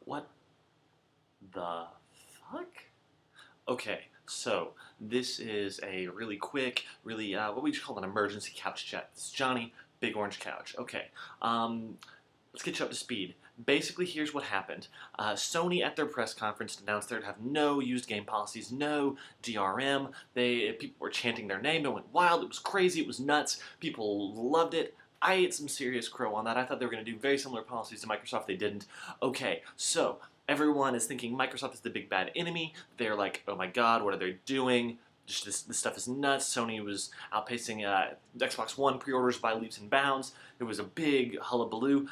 What the fuck? Okay, so this is a really quick, really, what we just call an emergency couch chat. This is Johnny, Big Orange Couch. Okay, let's get you up to speed. Basically, here's what happened. Sony, at their press conference, announced they'd have no used game policies, no DRM. People were chanting their name. It went wild. It was crazy. It was nuts. People loved it. I ate some serious crow on that. I thought they were going to do very similar policies to Microsoft. They didn't. Okay, so everyone is thinking Microsoft is the big bad enemy. They're like, oh my god, what are they doing? Just this stuff is nuts. Sony was outpacing Xbox One pre-orders by leaps and bounds. There was a big hullabaloo.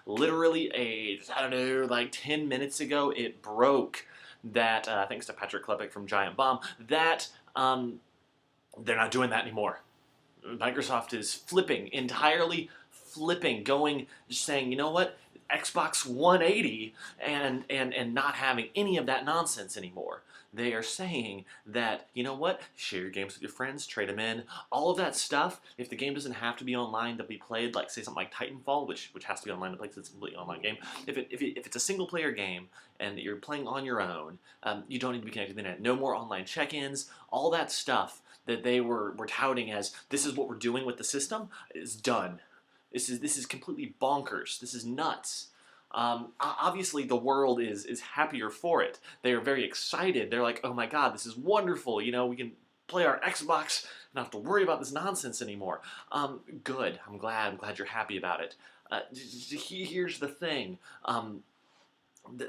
Literally, I don't know, like 10 minutes ago, it broke that, thanks to Patrick Klepek from Giant Bomb, that they're not doing that anymore. Microsoft is flipping, entirely flipping, just saying, you know what, Xbox180 and not having any of that nonsense anymore. They are saying that, you know what, share your games with your friends, trade them in, all of that stuff. If the game doesn't have to be online to be played, like say something like Titanfall, which has to be online to play because it's a completely online game. If it's a single player game and you're playing on your own, you don't need to be connected to the internet. No more online check-ins, all that stuff that they were touting as this is what we're doing with the system is done. This is completely bonkers. This is nuts. Obviously, the world is happier for it. They are very excited. They're like, oh my god, this is wonderful. You know, we can play our Xbox, not have to worry about this nonsense anymore. Good. I'm glad you're happy about it. Here's the thing.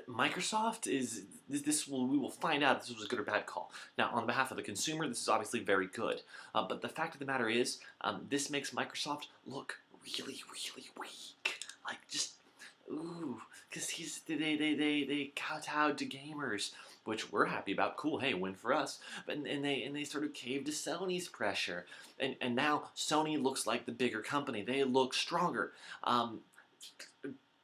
Microsoft is we will find out if this was a good or bad call. Now, on behalf of the consumer, this is obviously very good. But the fact of the matter is, this makes Microsoft look really, really weak. Like just, ooh, because they kowtowed to gamers, which we're happy about. Cool, hey, win for us. But and they sort of caved to Sony's pressure, and now Sony looks like the bigger company. They look stronger.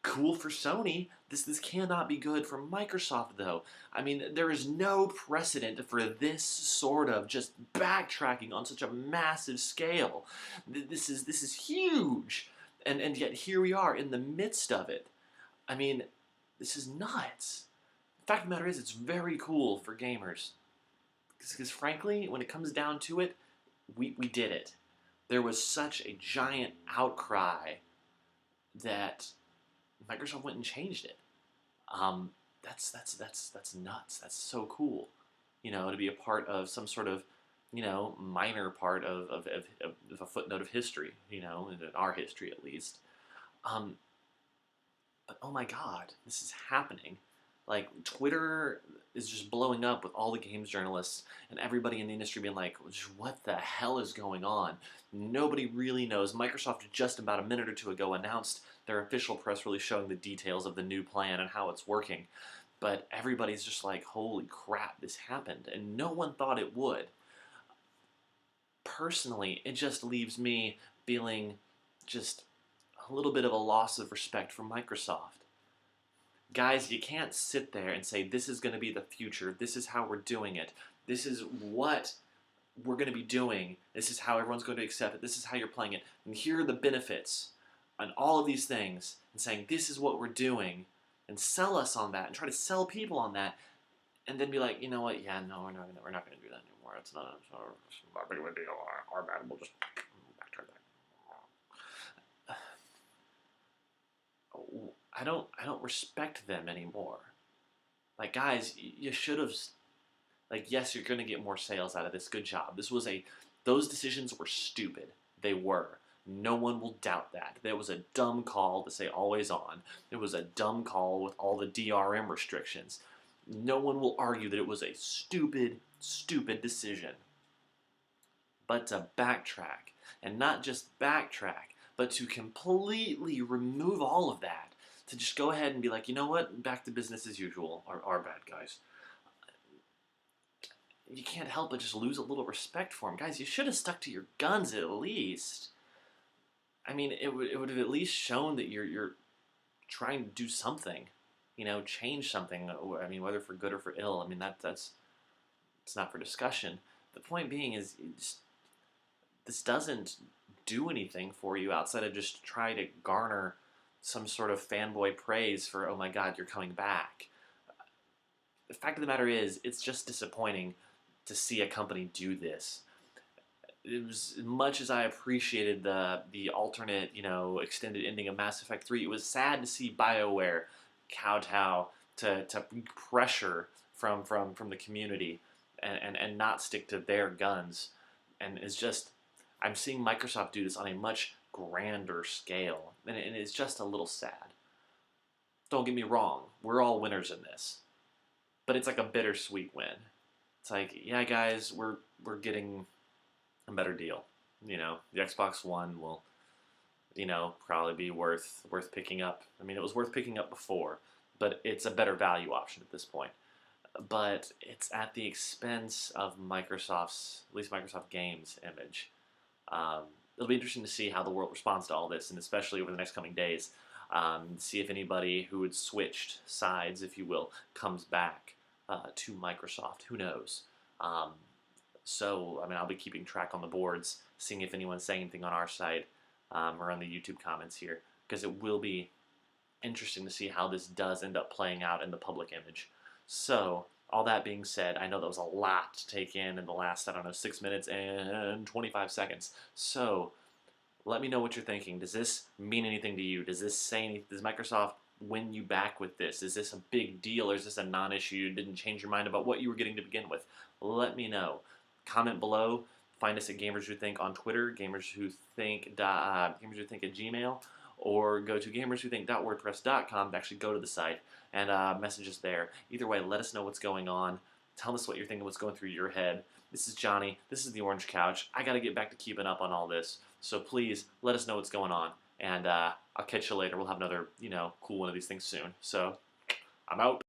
Cool for Sony. This cannot be good for Microsoft, though. I mean, there is no precedent for this sort of just backtracking on such a massive scale. This is huge, and yet here we are in the midst of it. I mean, this is nuts. The fact of the matter is, it's very cool for gamers. Because frankly, when it comes down to it, we did it. There was such a giant outcry that Microsoft went and changed it. That's nuts. That's so cool. You know, to be a part of some sort of, you know, minor part of a footnote of history. You know, in our history at least. But oh my god, this is happening. Like, Twitter is just blowing up with all the games journalists and everybody in the industry being like, what the hell is going on? Nobody really knows. Microsoft just about a minute or two ago announced their official press release showing the details of the new plan and how it's working. But everybody's just like, holy crap, this happened. And no one thought it would. Personally, it just leaves me feeling just a little bit of a loss of respect for Microsoft. Guys, you can't sit there and say, this is going to be the future, this is how we're doing it, this is what we're going to be doing, this is how everyone's going to accept it, this is how you're playing it, and here are the benefits, and all of these things, and saying, this is what we're doing, and sell us on that, and try to sell people on that, and then be like, you know what, yeah, no, we're not going to do that anymore, it's not a big of a deal, our bad, we'll just backtrack that. I don't respect them anymore. Like, guys, you should have, like, yes, you're going to get more sales out of this. Good job. Those decisions were stupid. They were. No one will doubt that. There was a dumb call to say always on. It was a dumb call with all the DRM restrictions. No one will argue that it was a stupid, stupid decision. But to backtrack, and not just backtrack, but to completely remove all of that, to just go ahead and be like, you know what, back to business as usual, our bad guys. You can't help but just lose a little respect for them. Guys, you should have stuck to your guns at least. I mean, it would have at least shown that you're trying to do something, you know, change something. I mean, whether for good or for ill. I mean, it's not for discussion. The point being is, this doesn't do anything for you outside of just try to garner some sort of fanboy praise for, oh my god, you're coming back. The fact of the matter is, it's just disappointing to see a company do this. It was, as much as I appreciated the alternate, extended ending of Mass Effect 3, it was sad to see BioWare kowtow to pressure from the community and not stick to their guns. And it's just, I'm seeing Microsoft do this on a much grander scale, and it's just a little sad. Don't get me wrong, we're all winners in this, but it's like a bittersweet win. It's like, yeah, guys, we're getting a better deal. The Xbox One will, probably be worth picking up. I mean, it was worth picking up before, but it's a better value option at this point. But it's at the expense of Microsoft's, at least Microsoft Games image. It'll be interesting to see how the world responds to all this, and especially over the next coming days, see if anybody who had switched sides, if you will, comes back to Microsoft. Who knows? So, I mean, I'll be keeping track on the boards, seeing if anyone's saying anything on our site or on the YouTube comments here, because it will be interesting to see how this does end up playing out in the public image. So, all that being said, I know that was a lot to take in the last, I don't know, 6 minutes and 25 seconds. So, let me know what you're thinking. Does this mean anything to you? Does this say anything? Does Microsoft win you back with this? Is this a big deal, or is this a non-issue? You didn't change your mind about what you were getting to begin with? Let me know. Comment below. Find us at GamersWhoThink on Twitter, GamersWhoThink at Gmail, or go to gamerswhothink.wordpress.com to actually go to the site and message us there. Either way, let us know what's going on. Tell us what you're thinking, what's going through your head. This is Johnny. This is the Orange Couch. I got to get back to keeping up on all this. So please, let us know what's going on. And I'll catch you later. We'll have another, cool one of these things soon. So, I'm out.